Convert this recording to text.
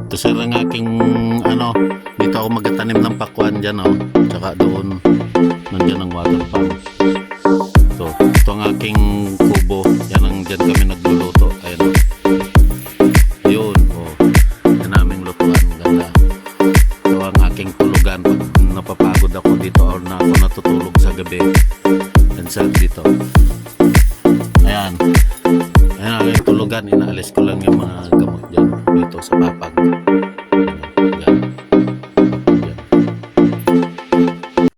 Ito sir ang aking ano, dito ako magtanim ng pakwan dyan oh. Tsaka doon, nandiyan ang water pump. So, ito ang aking kubo. Yan ang dyan kami nagluluto. Ayan oh. Yun oh. Yan aming lutuan. Ganda. Ito ang aking tulugan pag napapagod ako dito or na ako natutulog sa gabi. Yan sir dito. Ayan. Ayan ang aking tulugan. Inaalis ko lang yung mga gamot dyan dito sa back.